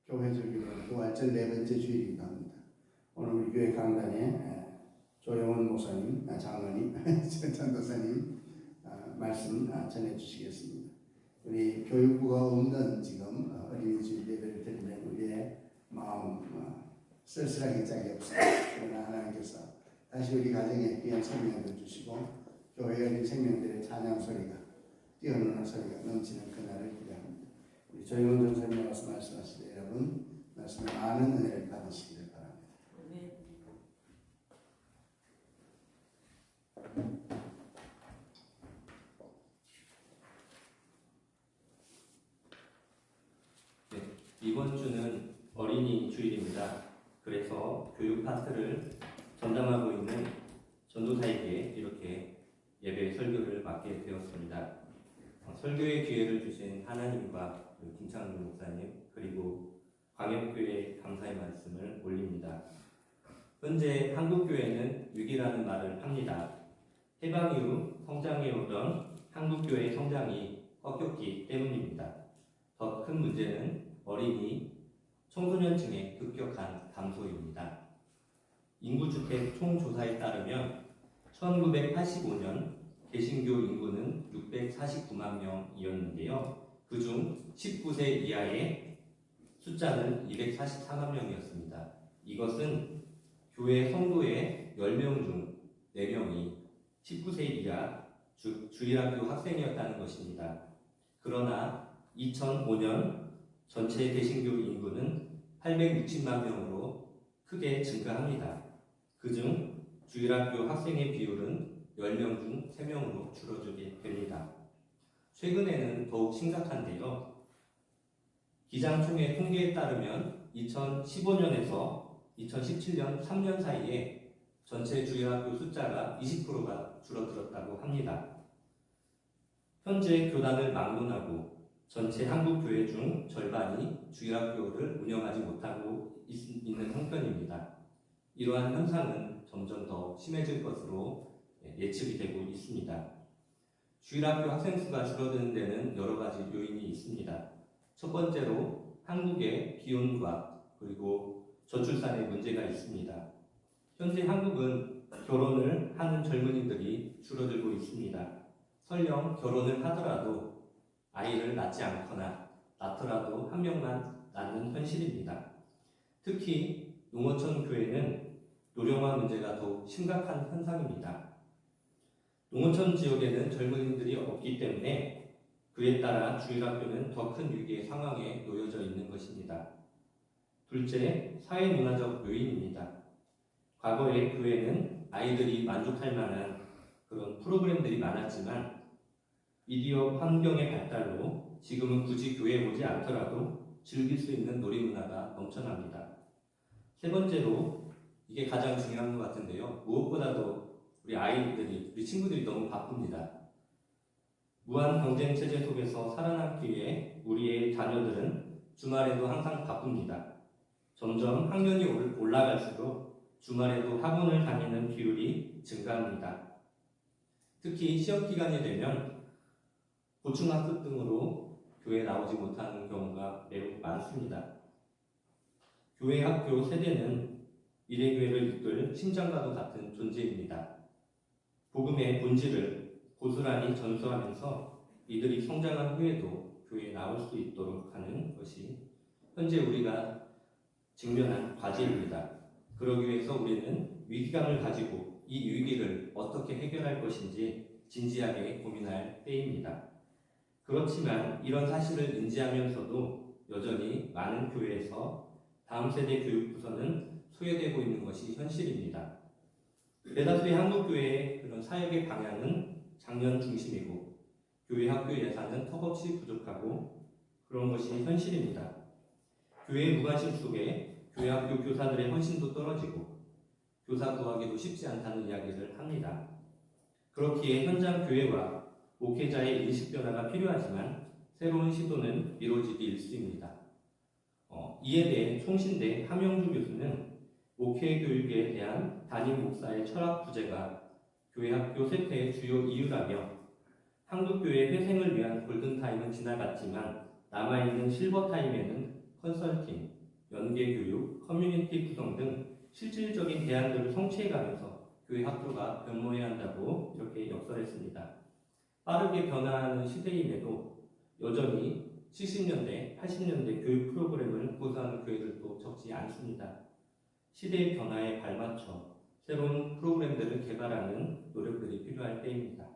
교회적으로 부활절 네 번째 주일이기도 합니다. 오늘 우리 교회 강단에 조영원 목사님, 장로님, 전도사님 말씀 전해주시겠습니다. 우리 교육부가 없는 지금 어린이 주일 예배를 드리면 우리의 마음 쓸쓸하기 짝이 없어요. 그러나 하나님께서 다시 우리 가정에 귀한 생명을 주시고 교회 어린 생명들의 찬양 소리가 뛰어노는 소리가 넘치는 그날을 기대합니다. 우리 조영원 전사님께서 말씀하실 때 여러분 말씀에 많은 은혜를 받으시기를 바랍니다. 이번 주는 어린이 주일입니다. 그래서 교육 파트를 전담하고 있는 전도사에게 이렇게 예배 설교를 맡게 되었습니다. 설교의 기회를 주신 하나님과 김창준 목사님 그리고 광역교회 감사의 말씀을 올립니다. 현재 한국교회는 위기라는 말을 합니다. 해방 이후 성장해오던 한국교회의 성장이 꺾였기 때문입니다. 더 큰 문제는 어린이, 청소년층의 급격한 감소입니다. 인구주택 총조사에 따르면 1985년 개신교 인구는 649만 명이었는데요. 그중 19세 이하의 숫자는 244만 명이었습니다. 이것은 교회 성도의 10명 중 4명이 19세 이하 주일학교 학생이었다는 것입니다. 그러나 2005년 전체 개신교 인구는 860만 명으로 크게 증가합니다. 그중 주일학교 학생의 비율은 10명 중 3명으로 줄어들게 됩니다. 최근에는 더욱 심각한데요. 기장총회 통계에 따르면 2015년에서 2017년 3년 사이에 전체 주일학교 숫자가 20%가 줄어들었다고 합니다. 현재 교단을 막론하고 전체 한국교회 중 절반이 주일학교를 운영하지 못하고 있는 형편입니다. 이러한 현상은 점점 더 심해질 것으로 예측이 되고 있습니다. 주일학교 학생 수가 줄어드는 데는 여러 가지 요인이 있습니다. 첫 번째로 한국의 기혼과 그리고 저출산의 문제가 있습니다. 현재 한국은 결혼을 하는 젊은이들이 줄어들고 있습니다. 설령 결혼을 하더라도 아이를 낳지 않거나 낳더라도 한 명만 낳는 현실입니다. 특히 농어촌 교회는 노령화 문제가 더욱 심각한 현상입니다. 농어촌 지역에는 젊은이들이 없기 때문에 그에 따라 주일학교는 더 큰 위기의 상황에 놓여져 있는 것입니다. 둘째, 사회문화적 요인입니다. 과거에 교회는 아이들이 만족할 만한 그런 프로그램들이 많았지만 미디어 환경의 발달로 지금은 굳이 교회에 오지 않더라도 즐길 수 있는 놀이문화가 넘쳐납니다. 세 번째로 이게 가장 중요한 것 같은데요. 무엇보다도 우리 친구들이 너무 바쁩니다. 무한 경쟁 체제 속에서 살아남기 위해 우리의 자녀들은 주말에도 항상 바쁩니다. 점점 학년이 올라갈수록 주말에도 학원을 다니는 비율이 증가합니다. 특히 시험 기간이 되면 고등학교 등으로 교회에 나오지 못하는 경우가 매우 많습니다. 교회 학교 세대는 미래교회를 이끌 심장과도 같은 존재입니다. 복음의 본질을 고스란히 전수하면서 이들이 성장한 후에도 교회에 나올 수 있도록 하는 것이 현재 우리가 직면한 과제입니다. 그러기 위해서 우리는 위기감을 가지고 이 위기를 어떻게 해결할 것인지 진지하게 고민할 때입니다. 그렇지만 이런 사실을 인지하면서도 여전히 많은 교회에서 다음 세대 교육 부서는 소외되고 있는 것이 현실입니다. 대다수의 한국교회의 그런 사역의 방향은 장년 중심이고 교회 학교 예산은 턱없이 부족하고 그런 것이 현실입니다. 교회의 무관심 속에 교회 학교 교사들의 헌신도 떨어지고 교사 구하기도 쉽지 않다는 이야기를 합니다. 그렇기에 현장 교회와 목회자의 인식 변화가 필요하지만 새로운 시도는 미뤄지기 일쑤입니다. 이에 대해 총신대 함영주 교수는 목회 교육에 대한 담임 목사의 철학 부재가 교회 학교 쇠퇴의 주요 이유라며 한국교회 회생을 위한 골든타임은 지나갔지만 남아있는 실버타임에는 컨설팅, 연계교육, 커뮤니티 구성 등 실질적인 대안들을 성취해가면서 교회 학교가 변모해야 한다고 이렇게 역설했습니다. 빠르게 변화하는 시대임에도 여전히 70년대, 80년대 교육 프로그램을 고수하는 교회들도 적지 않습니다. 시대의 변화에 발맞춰 새로운 프로그램들을 개발하는 노력들이 필요할 때입니다.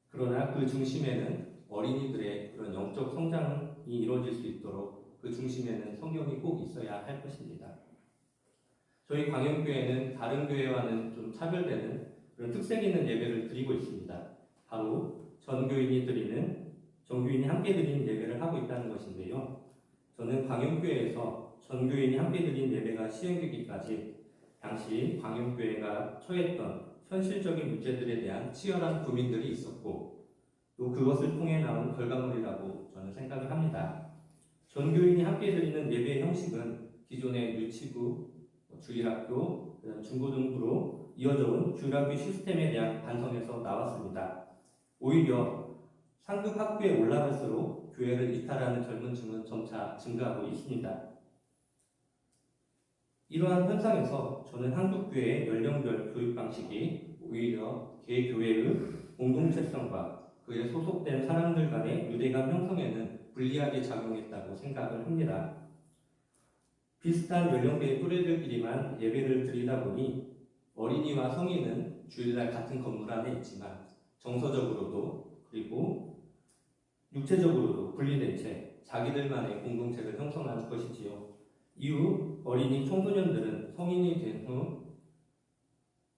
그러나 그 중심에는 어린이들의 그런 영적 성장이 이루어질 수 있도록 그 중심에는 성경이 꼭 있어야 할 것입니다. 저희 광영교회는 다른 교회와는 좀 차별되는 그런 특색 있는 예배를 드리고 있습니다. 바로 전교인이 함께 드리는 예배를 하고 있다는 것인데요. 저는 광영교회에서 전교인이 함께 드리는 예배가 시행되기까지 당시 광영교회가 처했던 현실적인 문제들에 대한 치열한 고민들이 있었고 또 그것을 통해 나온 결과물이라고 저는 생각을 합니다. 전교인이 함께 드리는 예배의 형식은 기존의 유치부, 주일학교, 중고등부로 이어져온 주일학교 시스템에 대한 반성에서 나왔습니다. 오히려 상급 학교에 올라갈수록 교회를 이탈하는 젊은 층은 점차 증가하고 있습니다. 이러한 현상에서 저는 한국교회의 연령별 교육 방식이 오히려 개교회의 공동체성과 그에 소속된 사람들 간의 유대감 형성에는 불리하게 작용했다고 생각을 합니다. 비슷한 연령대의 또래들끼리만 예배를 드리다 보니 어린이와 성인은 주일날 같은 건물 안에 있지만 정서적으로도 그리고 육체적으로도 분리된 채 자기들만의 공동체를 형성하는 것이지요. 이후 어린이 청소년들은 성인이 된 후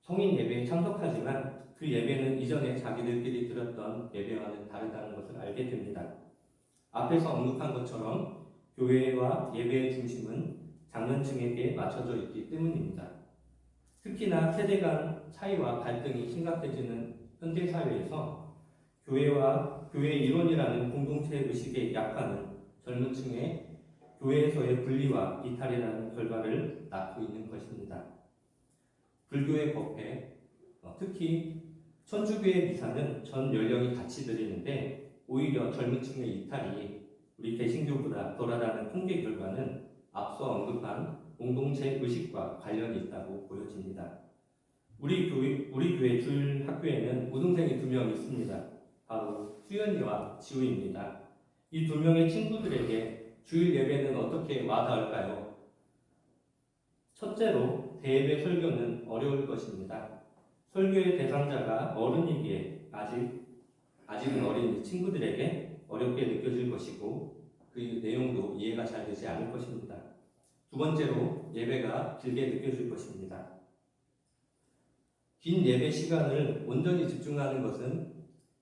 성인 예배에 참석하지만 그 예배는 이전에 자기들끼리 드렸던 예배와는 다르다는 것을 알게 됩니다. 앞에서 언급한 것처럼 교회와 예배의 중심은 장년층에게 맞춰져 있기 때문입니다. 특히나 세대 간 차이와 갈등이 심각해지는 현대 사회에서 교회의 일원이라는 공동체 의식의 약화는 젊은 층의 교회에서의 분리와 이탈이라는 결과를 낳고 있는 것입니다. 불교의 법회, 특히 천주교의 미사는 전 연령이 같이 드리는데 오히려 젊은 층의 이탈이 우리 개신교보다 덜하다는 통계 결과는 앞서 언급한 공동체 의식과 관련이 있다고 보여집니다. 우리 교회 주일 학교에는 우등생이 2명 있습니다. 바로 수연이와 지우입니다. 이 2명의 친구들에게 주일 예배는 어떻게 와닿을까요? 첫째로 대예배 설교는 어려울 것입니다. 설교의 대상자가 어른이기에 아직은 어린 친구들에게 어렵게 느껴질 것이고 그 내용도 이해가 잘 되지 않을 것입니다. 두 번째로 예배가 길게 느껴질 것입니다. 긴 예배 시간을 온전히 집중하는 것은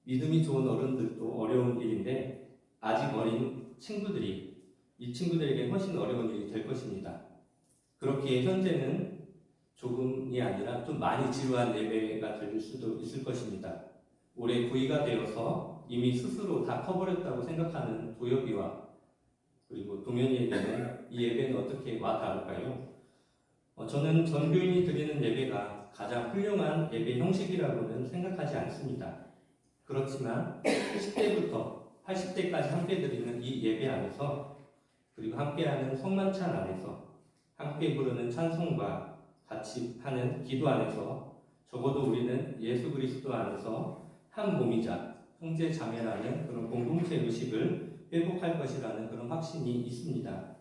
믿음이 좋은 어른들도 어려운 일인데 아직 어린 이 친구들에게 훨씬 어려운 일이 될 것입니다. 그렇기에 현재는 조금이 아니라 좀 많이 지루한 예배가 될 수도 있을 것입니다. 올해 구의가 되어서 이미 스스로 다 커버렸다고 생각하는 도엽이와 그리고 동현이에게는 이 예배는 어떻게 와닿을까요? 저는 전교인이 드리는 예배가 가장 훌륭한 예배 형식이라고는 생각하지 않습니다. 그렇지만 10대부터 80대까지 함께 드리는 이 예배 안에서 그리고 함께하는 성만찬 안에서 함께 부르는 찬송과 같이 하는 기도 안에서 적어도 우리는 예수 그리스도 안에서 한 몸이자 형제 자매라는 그런 공동체 의식을 회복할 것이라는 그런 확신이 있습니다.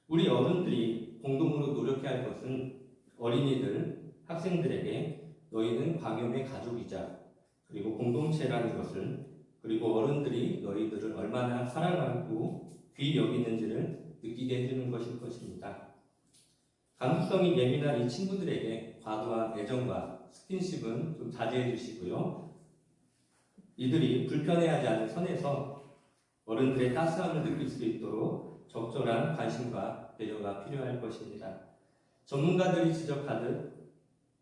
우리 어른들이 공동으로 노력해야 할 것은 어린이들, 학생들에게 너희는 광염의 가족이자 그리고 공동체라는 것을 그리고 어른들이 너희들을 얼마나 사랑하고 귀히 여기는지를 느끼게 해주는 것일 것입니다. 감수성이 예민한 이 친구들에게 과도한 애정과 스킨십은 좀 자제해 주시고요. 이들이 불편해하지 않은 선에서 어른들의 따스함을 느낄 수 있도록 적절한 관심과 배려가 필요할 것입니다. 전문가들이 지적하듯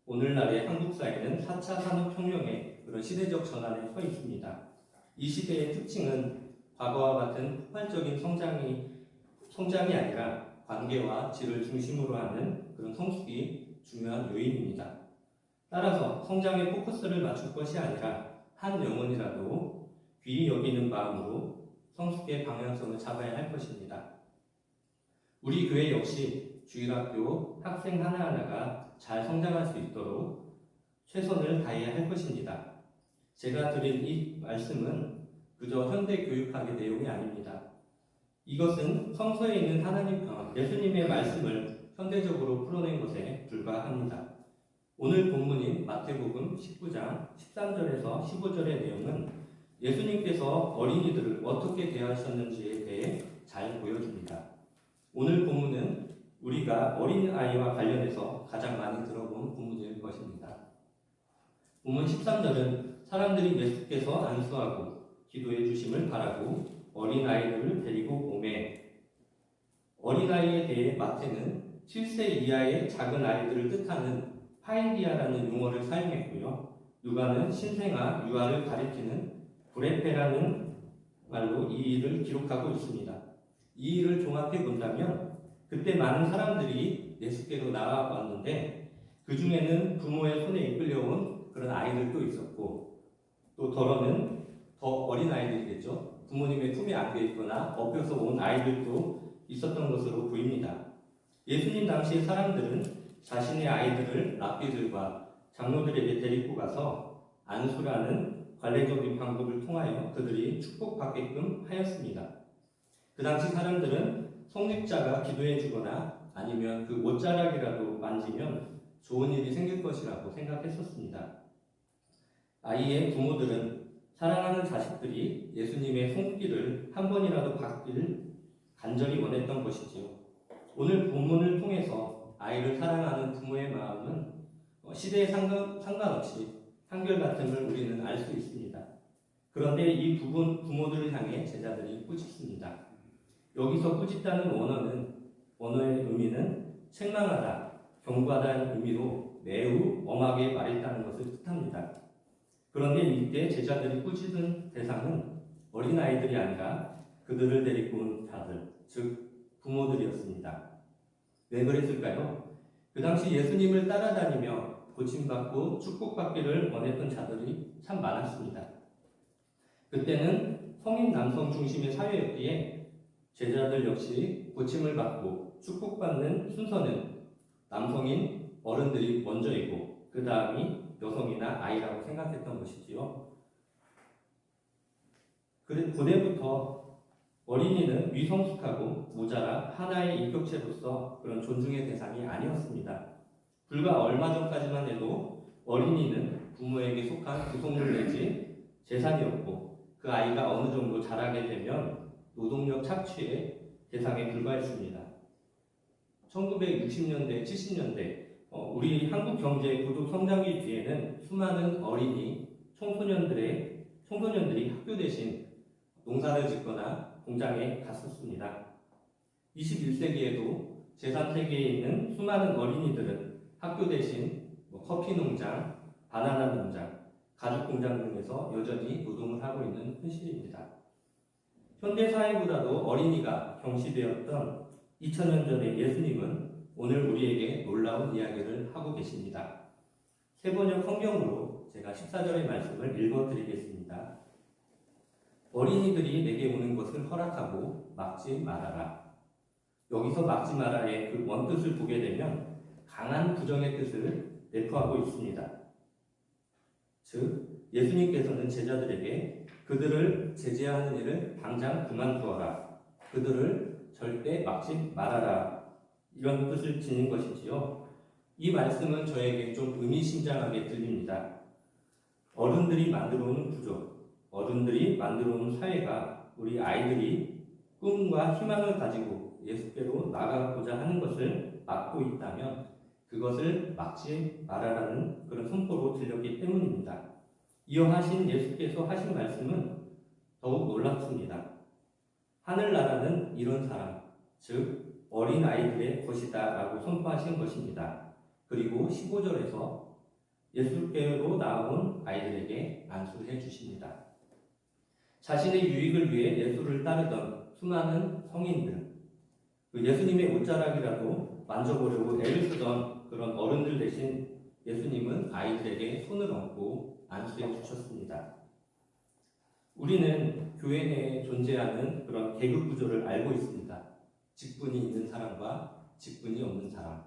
오늘날의 한국 사회는 4차 산업혁명의 그런 시대적 전환에 서 있습니다. 이 시대의 특징은 과거와 같은 폭발적인 성장이 아니라 관계와 질을 중심으로 하는 그런 성숙이 중요한 요인입니다. 따라서 성장에 포커스를 맞출 것이 아니라 한 영혼이라도 귀히 여기는 마음으로 성숙의 방향성을 잡아야 할 것입니다. 우리 교회 역시 주일학교 학생 하나하나가 잘 성장할 수 있도록 최선을 다해야 할 것입니다. 제가 드린 이 말씀은 그저 현대 교육학의 내용이 아닙니다. 이것은 성서에 있는 예수님의 말씀을 현대적으로 풀어낸 것에 불과합니다. 오늘 본문인 마태복음 19장 13절에서 15절의 내용은 예수님께서 어린이들을 어떻게 대하셨는지에 대해 잘 보여줍니다. 오늘 본문은 우리가 어린아이와 관련해서 가장 많이 들어본 본문일 것입니다. 본문 13절은 사람들이 예수께서 안수하고 기도해 주심을 바라고 어린아이들을 데리고 오매, 어린아이에 대해 마태는 7세 이하의 작은 아이들을 뜻하는 파이디아라는 용어를 사용했고요. 누가는 신생아, 유아를 가리키는 브레페라는 말로 이 일을 기록하고 있습니다. 이 일을 종합해 본다면 그때 많은 사람들이 예수께로 나아왔는데 그 중에는 부모의 손에 이끌려온 그런 아이들도 있었고 또 더러는 더 어린 아이들이겠죠. 부모님의 품에 안겨 있거나 업혀서 온 아이들도 있었던 것으로 보입니다. 예수님 당시의 사람들은 자신의 아이들을 랍비들과 장로들에게 데리고 가서 안수라는 관례적인 방법을 통하여 그들이 축복받게끔 하였습니다. 그 당시 사람들은 성직자가 기도해 주거나 아니면 그 옷자락이라도 만지면 좋은 일이 생길 것이라고 생각했었습니다. 아이의 부모들은 사랑하는 자식들이 예수님의 손길을 한 번이라도 받기를 간절히 원했던 것이지요. 오늘 본문을 통해서 아이를 사랑하는 부모의 마음은 시대에 상관없이 한결같음을 우리는 알 수 있습니다. 그런데 이 부모들을 향해 제자들이 꾸짖습니다. 여기서 꾸짖다는 원어의 의미는 책망하다, 경고하다는 의미로 매우 엄하게 말했다는 것을 뜻합니다. 그런데 이때 제자들이 꾸짖은 대상은 어린아이들이 아니라 그들을 데리고 온 자들, 즉 부모들이었습니다. 왜 그랬을까요? 그 당시 예수님을 따라다니며 고침받고 축복받기를 원했던 자들이 참 많았습니다. 그때는 성인 남성 중심의 사회였기에 제자들 역시 고침을 받고 축복받는 순서는 남성인 어른들이 먼저이고 그 다음이 여성이나 아이라고 생각했던 것이지요. 고대부터 어린이는 위성숙하고 모자라 하나의 인격체로서 그런 존중의 대상이 아니었습니다. 불과 얼마 전까지만 해도 어린이는 부모에게 속한 구속물 내지 재산이었고 그 아이가 어느 정도 자라게 되면 노동력 착취의 대상에 불과했습니다. 1960년대, 70년대 우리 한국 경제의 고도 성장기 뒤에는 수많은 어린이, 청소년들이 학교 대신 농사를 짓거나 공장에 갔었습니다. 21세기에도 제3세계에 있는 수많은 어린이들은 학교 대신 커피 농장, 바나나 농장, 가죽 공장 등에서 여전히 노동을 하고 있는 현실입니다. 현대 사회보다도 어린이가 경시되었던 2000년 전의 예수님은 오늘 우리에게 놀라운 이야기를 하고 계십니다. 세번역 성경으로 제가 14절의 말씀을 읽어드리겠습니다. 어린이들이 내게 오는 것을 허락하고 막지 말아라. 여기서 막지 마라의 그 원뜻을 보게 되면 강한 부정의 뜻을 내포하고 있습니다. 즉 예수님께서는 제자들에게 그들을 제재하는 일을 당장 그만두어라. 그들을 절대 막지 말아라. 이런 뜻을 지닌 것이지요. 이 말씀은 저에게 좀 의미심장하게 들립니다. 어른들이 만들어오는 구조, 어른들이 만들어오는 사회가 우리 아이들이 꿈과 희망을 가지고 예수께로 나가고자 하는 것을 막고 있다면 그것을 막지 말아라는 그런 선포로 들렸기 때문입니다. 이어 하신 예수께서 하신 말씀은 더욱 놀랍습니다. 하늘나라는 이런 사람, 즉 어린 아이들의 것이다 라고 선포하신 것입니다. 그리고 15절에서 예수께로 나온 아이들에게 안수해 주십니다. 자신의 유익을 위해 예수를 따르던 수많은 성인들, 그 예수님의 옷자락이라도 만져보려고 애를 쓰던 그런 어른들 대신 예수님은 아이들에게 손을 얹고 안수해 주셨습니다. 우리는 교회 내에 존재하는 그런 계급 구조를 알고 있습니다. 직분이 있는 사람과 직분이 없는 사람,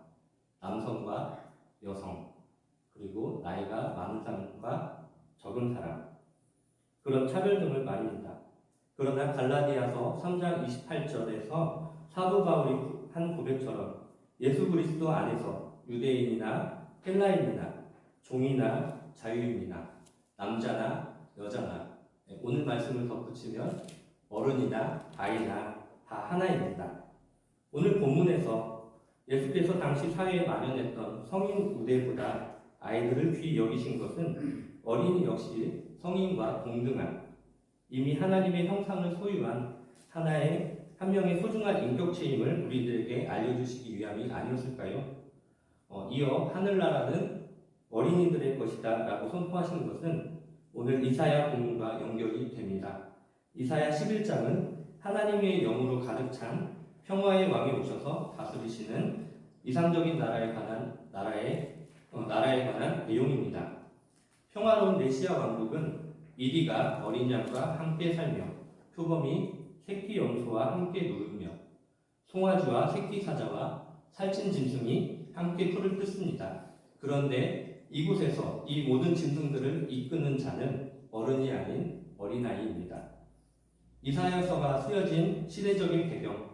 남성과 여성, 그리고 나이가 많은 사람과 적은 사람, 그런 차별 등을 말입니다. 그러나 갈라디아서 3장 28절에서 사도 바울이 한 고백처럼 예수 그리스도 안에서 유대인이나 헬라인이나 종이나 자유인이나 남자나 여자나, 오늘 말씀을 덧붙이면 어른이나 아이나 다 하나입니다. 오늘 본문에서 예수께서 당시 사회에 마련했던 성인 우대보다 아이들을 귀히 여기신 것은 어린이 역시 성인과 동등한, 이미 하나님의 형상을 소유한 한 명의 소중한 인격체임을 우리들에게 알려주시기 위함이 아니었을까요? 이어 하늘나라는 어린이들의 것이다 라고 선포하신 것은 오늘 이사야 본문과 연결이 됩니다. 이사야 11장은 하나님의 영으로 가득 찬 평화의 왕이 오셔서 다스리시는 이상적인 나라에 관한 내용입니다. 평화로운 메시아 왕국은 이리가 어린 양과 함께 살며 표범이 새끼 염소와 함께 누우며 송아지와 새끼 사자와 살찐 짐승이 함께 풀을 뜯습니다. 그런데 이곳에서 이 모든 짐승들을 이끄는 자는 어른이 아닌 어린아이입니다. 이사야서가 쓰여진 시대적인 배경,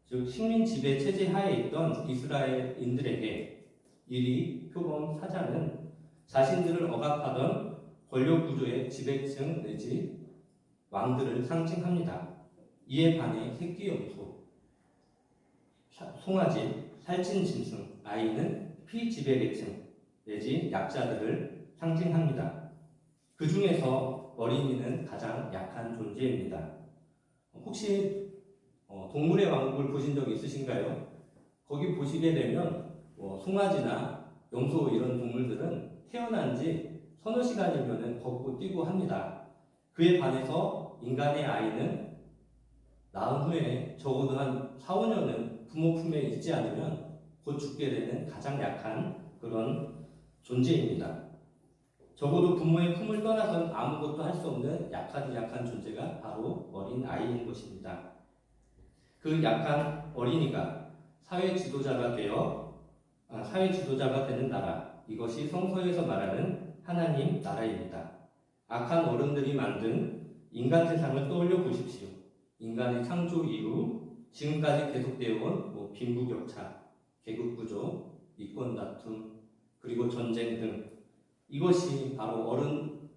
즉 식민 지배 체제 하에 있던 이스라엘인들에게 이리, 표범, 사자는 자신들을 억압하던 권력 구조의 지배층 내지 왕들을 상징합니다. 이에 반해 새끼 염소, 송아지, 살찐 짐승, 아이는 피지배계층 내지 약자들을 상징합니다. 그 중에서 어린이는 가장 약한 존재입니다. 혹시 동물의 왕국을 보신 적 있으신가요? 거기 보시게 되면 송아지나 염소 이런 동물들은 태어난 지 서너 시간이면 걷고 뛰고 합니다. 그에 반해서 인간의 아이는 낳은 후에 적어도 한 4, 5년은 부모 품에 있지 않으면 곧 죽게 되는 가장 약한 그런 존재입니다. 적어도 부모의 품을 떠나선 아무것도 할 수 없는 약한 존재가 바로 어린 아이인 것입니다. 그 약한 어린이가 사회 지도자가 되는 나라, 이것이 성서에서 말하는 하나님 나라입니다. 악한 어른들이 만든 인간 세상을 떠올려 보십시오. 인간의 창조 이후 지금까지 계속되어 온 빈부격차, 계급구조, 이권 다툼, 그리고 전쟁 등, 이것이 바로 어른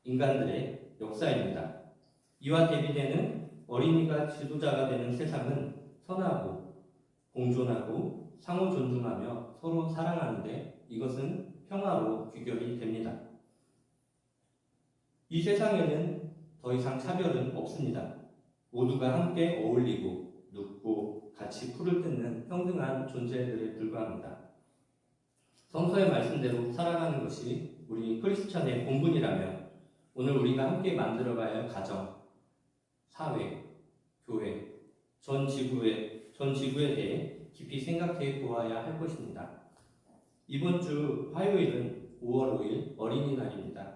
인간들의 역사입니다. 이와 대비되는 어린이가 지도자가 되는 세상은 선하고 공존하고 상호 존중하며 서로 사랑하는데 이것은 평화로 귀결이 됩니다. 이 세상에는 더 이상 차별은 없습니다. 모두가 함께 어울리고 눕고 같이 풀을 뜯는 평등한 존재들에 불과합니다. 성서의 말씀대로 살아가는 것이 우리 크리스천의 본분이라면 오늘 우리가 함께 만들어가야 할 가정, 사회, 교회, 전 지구에 대해 깊이 생각해 보아야 할 것입니다. 이번 주 화요일은 5월 5일 어린이날입니다.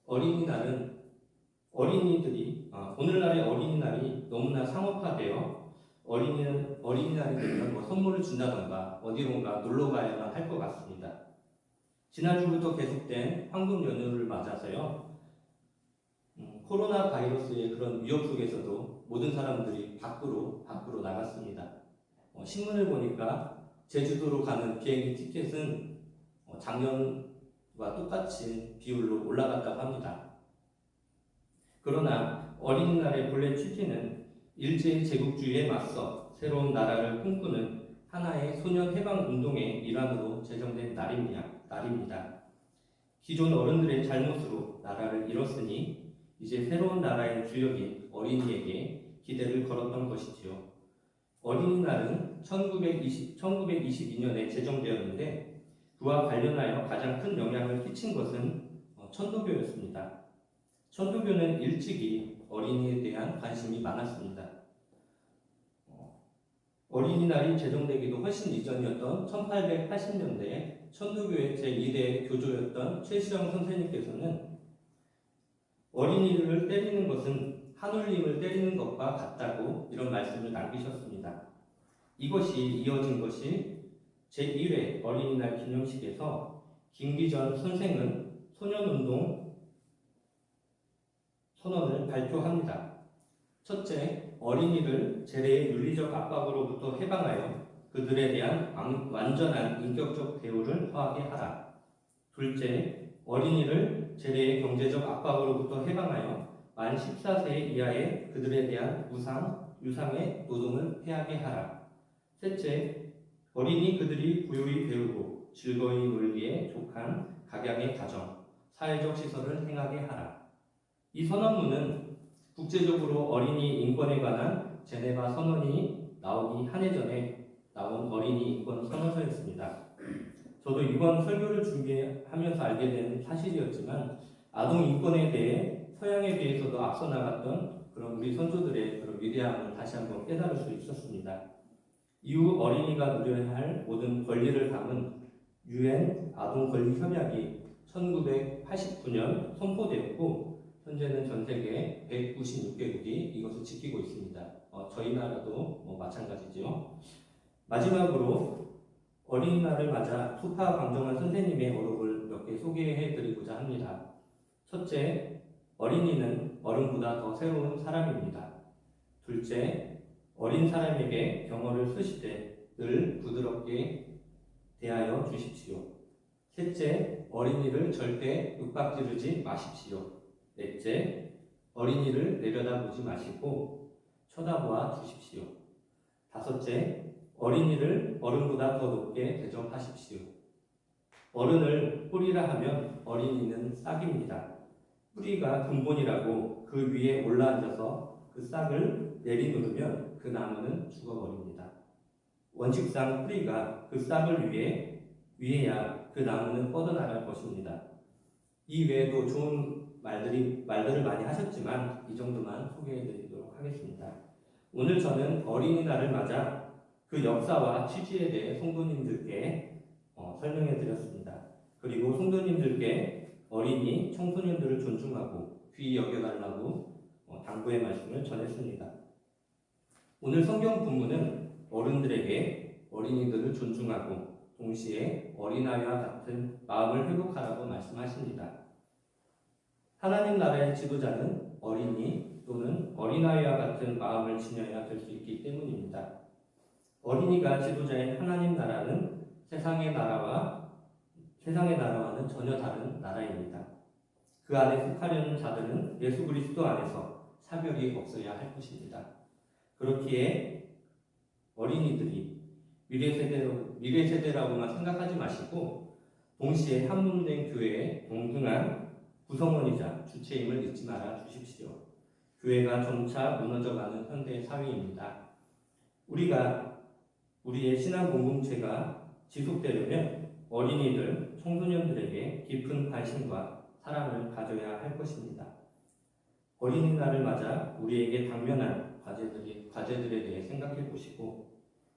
어린이날은 오늘날의 어린이날이 너무나 상업화되어 어린이날이 되면 선물을 준다던가 어디론가 놀러 가야만 할 것 같습니다. 지난주부터 계속된 황금 연휴를 맞아서요. 코로나 바이러스의 그런 위협 속에서도 모든 사람들이 밖으로 나갔습니다. 신문을 보니까 제주도로 가는 비행기 티켓은 작년과 똑같이 비율로 올라갔다고 합니다. 그러나 어린이날의 본래 취지는 일제제국주의에 맞서 새로운 나라를 꿈꾸는 하나의 소년 해방 운동의 일환으로 제정된 날입니다. 기존 어른들의 잘못으로 나라를 잃었으니 이제 새로운 나라의 주역인 어린이에게 기대를 걸었던 것이지요. 어린이날은 1922년에 제정되었는데 그와 관련하여 가장 큰 영향을 끼친 것은 천도교였습니다. 천도교는 일찍이 어린이에 대한 관심이 많았습니다. 어린이날이 제정되기도 훨씬 이전이었던 1880년대에 천도교의 제2대 교조였던 최시영 선생님께서는 어린이를 때리는 것은 한울림을 때리는 것과 같다고 이런 말씀을 남기셨습니다. 이것이 이어진 것이 제1회 어린이날 기념식에서 김기전 선생은 소년운동 선언을 발표합니다. 첫째, 어린이를 재래의 윤리적 압박으로부터 해방하여 그들에 대한 완전한 인격적 대우를 허하게 하라. 둘째, 어린이를 재래의 경제적 압박으로부터 해방하여 만 14세 이하의 그들에 대한 유상의 노동을 폐하게 하라. 셋째, 어린이 그들이 고요히 배우고 즐거이 놀기에 족한 각양의 가정, 사회적 시설을 행하게 하라. 이 선언문은 국제적으로 어린이 인권에 관한 제네바 선언이 나오기 한 해 전에 나온 어린이 인권 선언서였습니다. 저도 이번 설교를 준비하면서 알게 된 사실이었지만 아동 인권에 대해 서양에 비해서도 앞서 나갔던 그런 우리 선조들의 그런 위대함을 다시 한번 깨달을 수 있었습니다. 이후 어린이가 누려야 할 모든 권리를 담은 UN 아동 권리 협약이 1989년 선포되었고 현재는 전 세계 196개국이 이것을 지키고 있습니다. 저희 나라도 마찬가지죠. 마지막으로 어린이날을 맞아 소파 강정환 선생님의 어록을 몇 개 소개해드리고자 합니다. 첫째, 어린이는 어른보다 더 새로운 사람입니다. 둘째, 어린 사람에게 경어를 쓰시되 늘 부드럽게 대하여 주십시오. 셋째, 어린이를 절대 윽박지르지 마십시오. 넷째, 어린이를 내려다보지 마시고 쳐다보아 주십시오. 다섯째, 어린이를 어른보다 더 높게 대접하십시오. 어른을 뿌리라 하면 어린이는 싹입니다. 뿌리가 근본이라고 그 위에 올라앉아서 그 싹을 내리누르면 그 나무는 죽어버립니다. 원칙상 뿌리가 그 싹을 위해야 그 나무는 뻗어나갈 것입니다. 이 외에도 좋은 말들을 많이 하셨지만 이 정도만 소개해드리도록 하겠습니다. 오늘 저는 어린이날을 맞아 그 역사와 취지에 대해 성도님들께 설명해드렸습니다. 그리고 성도님들께 어린이, 청소년들을 존중하고 귀히 여겨달라고 당부의 말씀을 전했습니다. 오늘 성경 본문은 어른들에게 어린이들을 존중하고 동시에 어린아이와 같은 마음을 회복하라고 말씀하십니다. 하나님 나라의 지도자는 어린이 또는 어린아이와 같은 마음을 지녀야 될 수 있기 때문입니다. 어린이가 지도자인 하나님 나라는 세상의 나라와는 전혀 다른 나라입니다. 그 안에 속하려는 자들은 예수 그리스도 안에서 차별이 없어야 할 것입니다. 그렇기에 어린이들이 미래 세대라고만 생각하지 마시고 동시에 한몸된 교회의 동등한 구성원이자 주체임을 잊지 말아 주십시오. 교회가 점차 무너져가는 현대 사회입니다. 우리의 신앙 공동체가 지속되려면 어린이들, 청소년들에게 깊은 관심과 사랑을 가져야 할 것입니다. 어린이날을 맞아 우리에게 당면한 과제들에 대해 생각해 보시고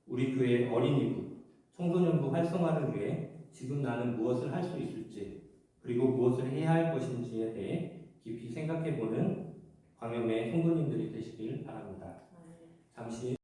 우리 교회 어린이부, 청소년부 활성화를 위해 지금 나는 무엇을 할 수 있을지 그리고 무엇을 해야 할 것인지에 대해 깊이 생각해 보는 광염의 성도님들이 되시길 바랍니다. 잠시